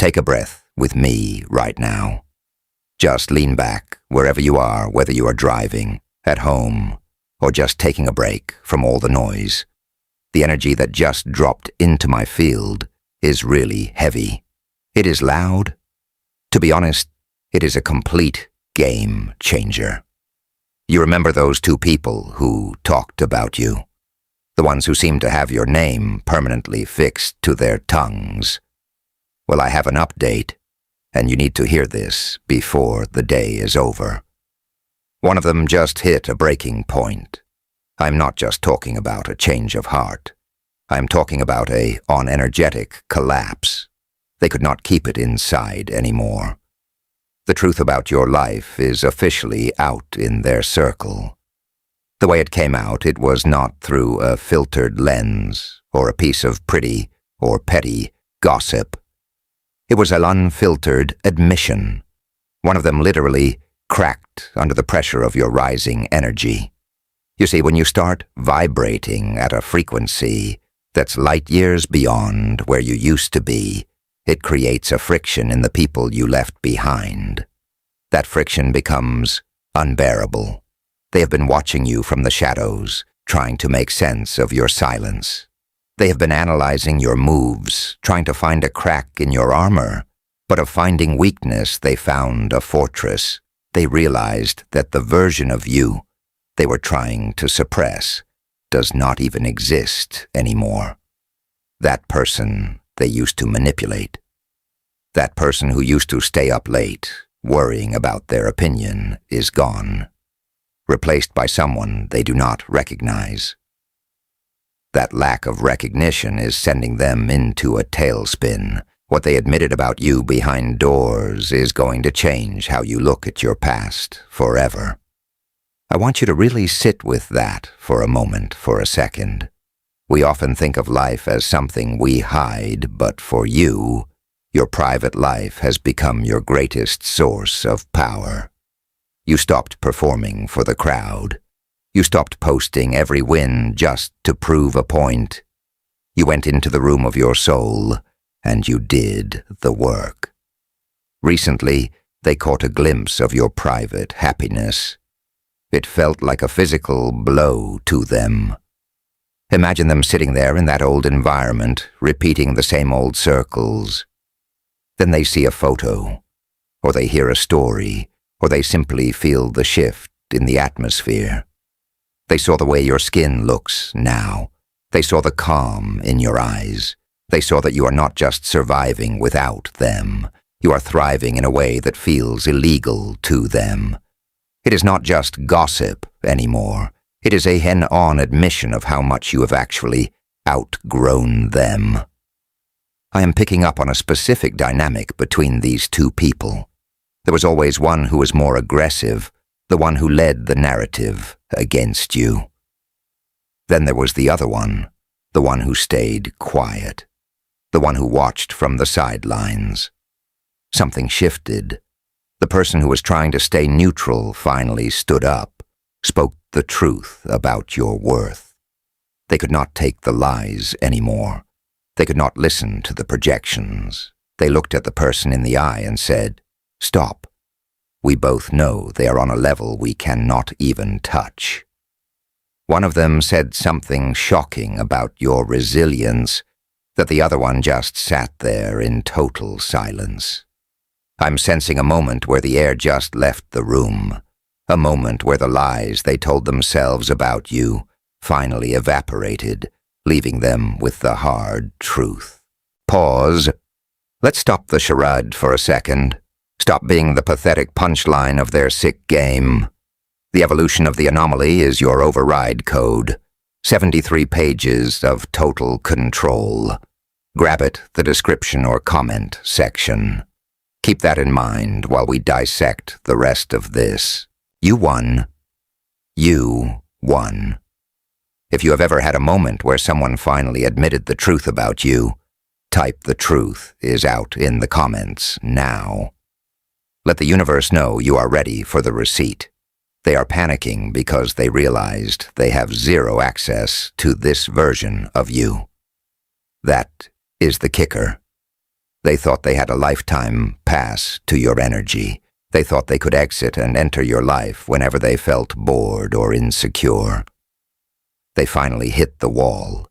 Take a breath with me right now. Just lean back wherever you are, whether you are driving, at home, or just taking a break from all the noise. The energy that just dropped into my field is really heavy. It is loud. To be honest, it is a complete game changer. You remember those two people who talked about you? The ones who seemed to have your name permanently fixed to their tongues. Well, I have an update, and you need to hear this before the day is over. One of them just hit a breaking point. I'm not just talking about a change of heart. I'm talking about an energetic collapse. They could not keep it inside anymore. The truth about your life is officially out in their circle. The way it came out, it was not through a filtered lens or a piece of pretty or petty gossip. It was an unfiltered admission. One of them literally cracked under the pressure of your rising energy. You see, when you start vibrating at a frequency that's light years beyond where you used to be, it creates a friction in the people you left behind. That friction becomes unbearable. They have been watching you from the shadows, trying to make sense of your silence. They have been analyzing your moves, trying to find a crack in your armor. But of finding weakness, they found a fortress. They realized that the version of you they were trying to suppress does not even exist anymore. That person they used to manipulate. That person who used to stay up late, worrying about their opinion, is gone, replaced by someone they do not recognize. That lack of recognition is sending them into a tailspin. What they admitted about you behind doors is going to change how you look at your past forever. I want you to really sit with that for a moment, for a second. We often think of life as something we hide, but for you, your private life has become your greatest source of power. You stopped performing for the crowd. You stopped posting every win just to prove a point. You went into the room of your soul, and you did the work. Recently, they caught a glimpse of your private happiness. It felt like a physical blow to them. Imagine them sitting there in that old environment, repeating the same old circles. Then they see a photo, or they hear a story, or they simply feel the shift in the atmosphere. They saw the way your skin looks now. They saw the calm in your eyes. They saw that you are not just surviving without them. You are thriving in a way that feels illegal to them. It is not just gossip anymore. It is a head-on admission of how much you have actually outgrown them. I am picking up on a specific dynamic between these two people. There was always one who was more aggressive, the one who led the narrative against you. Then there was the other one, the one who stayed quiet, the one who watched from the sidelines. Something shifted. The person who was trying to stay neutral finally stood up, spoke the truth about your worth. They could not take the lies anymore. They could not listen to the projections. They looked at the person in the eye and said, "Stop. We both know they are on a level we cannot even touch." One of them said something shocking about your resilience, that the other one just sat there in total silence. I'm sensing a moment where the air just left the room, a moment where the lies they told themselves about you finally evaporated, leaving them with the hard truth. Pause. Let's stop the charade for a second. Stop being the pathetic punchline of their sick game. The evolution of the anomaly is your override code. 73 pages of total control. Grab it, the description or comment section. Keep that in mind while we dissect the rest of this. You won. You won. If you have ever had a moment where someone finally admitted the truth about you, type "the truth is out" in the comments now. Let the universe know you are ready for the receipt. They are panicking because they realized they have zero access to this version of you. That is the kicker. They thought they had a lifetime pass to your energy. They thought they could exit and enter your life whenever they felt bored or insecure. They finally hit the wall.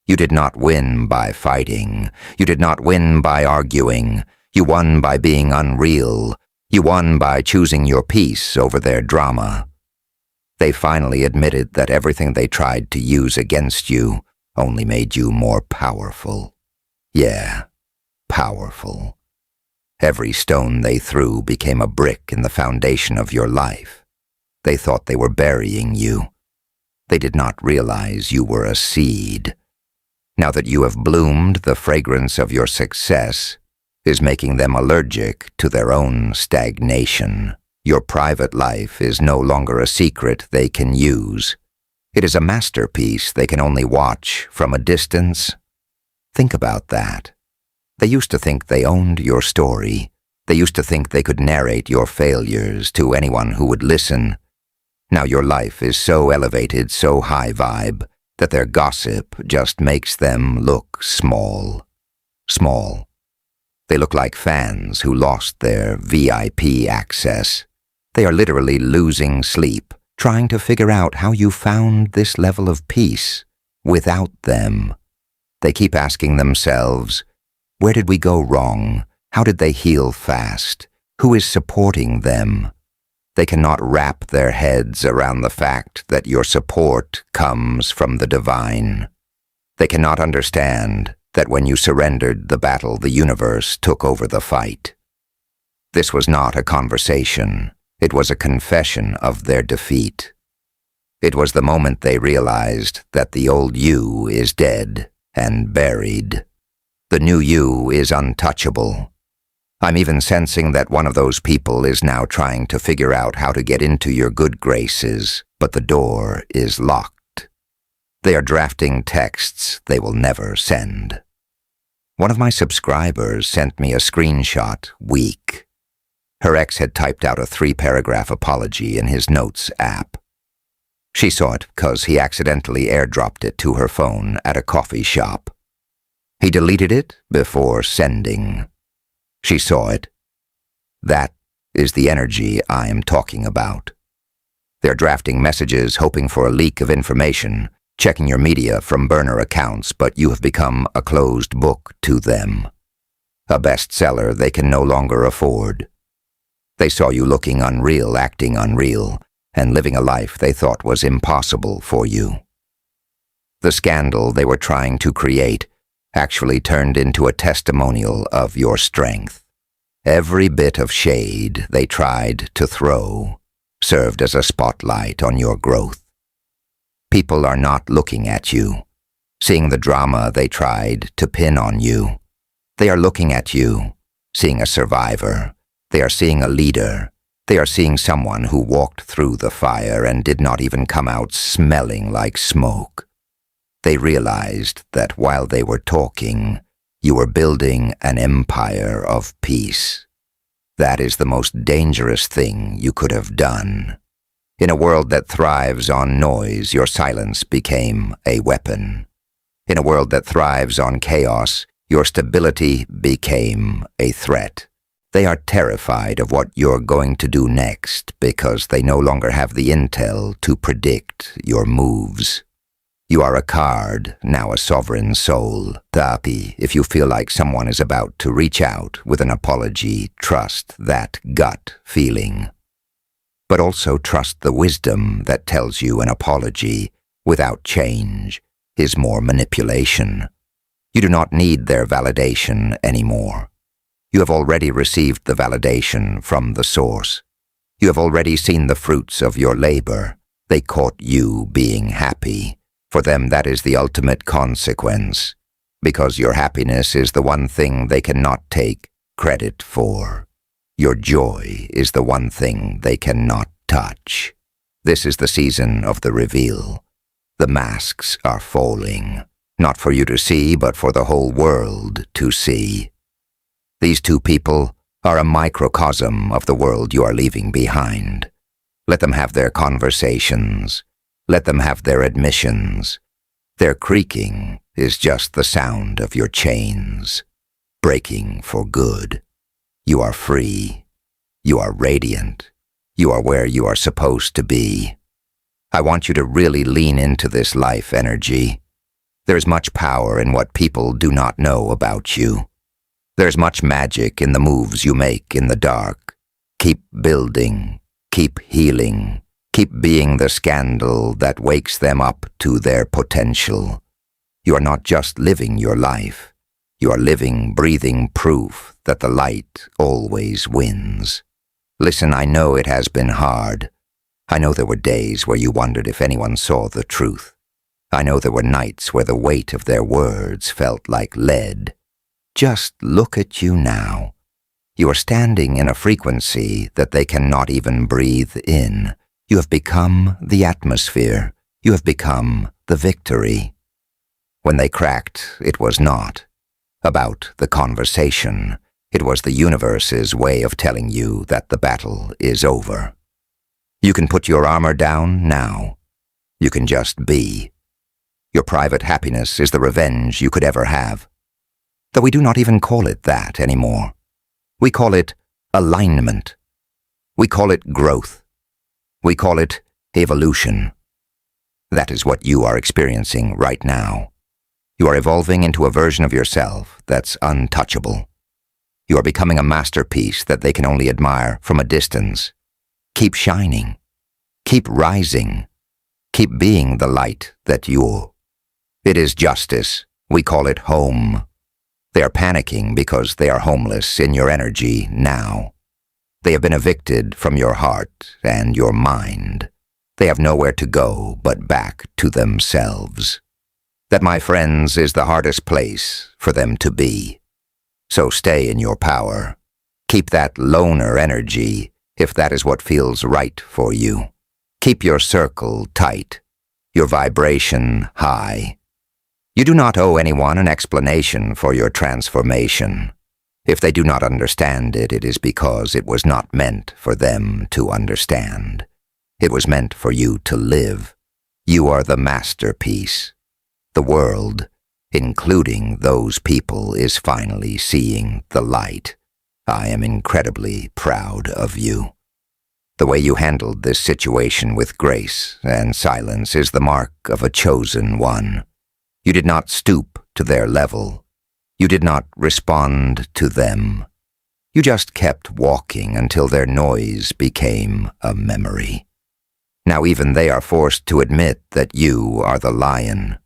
You did not win by fighting. You did not win by arguing. You won by being unreal. You won by choosing your peace over their drama. They finally admitted that everything they tried to use against you only made you more powerful. Yeah, powerful. Every stone they threw became a brick in the foundation of your life. They thought they were burying you. They did not realize you were a seed. Now that you have bloomed, the fragrance of your success is making them allergic to their own stagnation. Your private life is no longer a secret they can use. It is a masterpiece they can only watch from a distance. Think about that. They used to think they owned your story. They used to think they could narrate your failures to anyone who would listen. Now your life is so elevated, so high vibe, that their gossip just makes them look small. Small. They look like fans who lost their VIP access. They are literally losing sleep, trying to figure out how you found this level of peace without them. They keep asking themselves, where did we go wrong? How did they heal fast? Who is supporting them? They cannot wrap their heads around the fact that your support comes from the divine. They cannot understand that when you surrendered the battle, the universe took over the fight. This was not a conversation. It was a confession of their defeat. It was the moment they realized that the old you is dead and buried. The new you is untouchable. I'm even sensing that one of those people is now trying to figure out how to get into your good graces, but the door is locked. They are drafting texts they will never send. One of my subscribers sent me a screenshot, weak. Her ex had typed out a 3-paragraph apology in his Notes app. She saw it because he accidentally airdropped it to her phone at a coffee shop. He deleted it before sending. She saw it. That is the energy I am talking about. They're drafting messages hoping for a leak of information, checking your media from burner accounts, but you have become a closed book to them. A bestseller they can no longer afford. They saw you looking unreal, acting unreal, and living a life they thought was impossible for you. The scandal they were trying to create actually turned into a testimonial of your strength. Every bit of shade they tried to throw served as a spotlight on your growth. People are not looking at you, seeing the drama they tried to pin on you. They are looking at you, seeing a survivor. They are seeing a leader. They are seeing someone who walked through the fire and did not even come out smelling like smoke. They realized that while they were talking, you were building an empire of peace. That is the most dangerous thing you could have done. In a world that thrives on noise, your silence became a weapon. In a world that thrives on chaos, your stability became a threat. They are terrified of what you're going to do next because they no longer have the intel to predict your moves. You are a card, now a sovereign soul. Tapi, if you feel like someone is about to reach out with an apology, trust that gut feeling. But also trust the wisdom that tells you an apology without change is more manipulation. You do not need their validation anymore. You have already received the validation from the source. You have already seen the fruits of your labor. They caught you being happy. For them, that is the ultimate consequence, because your happiness is the one thing they cannot take credit for. Your joy is the one thing they cannot touch. This is the season of the reveal. The masks are falling, not for you to see, but for the whole world to see. These two people are a microcosm of the world you are leaving behind. Let them have their conversations. Let them have their admissions. Their creaking is just the sound of your chains. breaking for good. You are free. You are radiant. You are where you are supposed to be. I want you to really lean into this life energy. There's much power in what people do not know about you. There's much magic in the moves you make in the dark. Keep building. Keep healing. Keep being the scandal that wakes them up to their potential. You are not just living your life. You are living, breathing proof that the light always wins. Listen, I know it has been hard. I know there were days where you wondered if anyone saw the truth. I know there were nights where the weight of their words felt like lead. Just look at you now. You are standing in a frequency that they cannot even breathe in. You have become the atmosphere. You have become the victory. When they cracked, it was not about the conversation. It was the universe's way of telling you that the battle is over. You can put your armor down now. You can just be. Your private happiness is the revenge you could ever have. Though we do not even call it that anymore. We call it alignment. We call it growth. We call it evolution. That is what you are experiencing right now. You are evolving into a version of yourself that's untouchable. You are becoming a masterpiece that they can only admire from a distance. Keep shining. Keep rising. Keep being the light that you. It is justice. We call it home. They are panicking because they are homeless in your energy now. They have been evicted from your heart and your mind. They have nowhere to go but back to themselves. That, my friends, is the hardest place for them to be. So stay in your power. Keep that loner energy if that is what feels right for you. Keep your circle tight, your vibration high. You do not owe anyone an explanation for your transformation. If they do not understand it, it is because it was not meant for them to understand. It was meant for you to live. You are the masterpiece. The world, including those people, is finally seeing the light. I am incredibly proud of you. The way you handled this situation with grace and silence is the mark of a chosen one. You did not stoop to their level. You did not respond to them. You just kept walking until their noise became a memory. Now even they are forced to admit that you are the lion.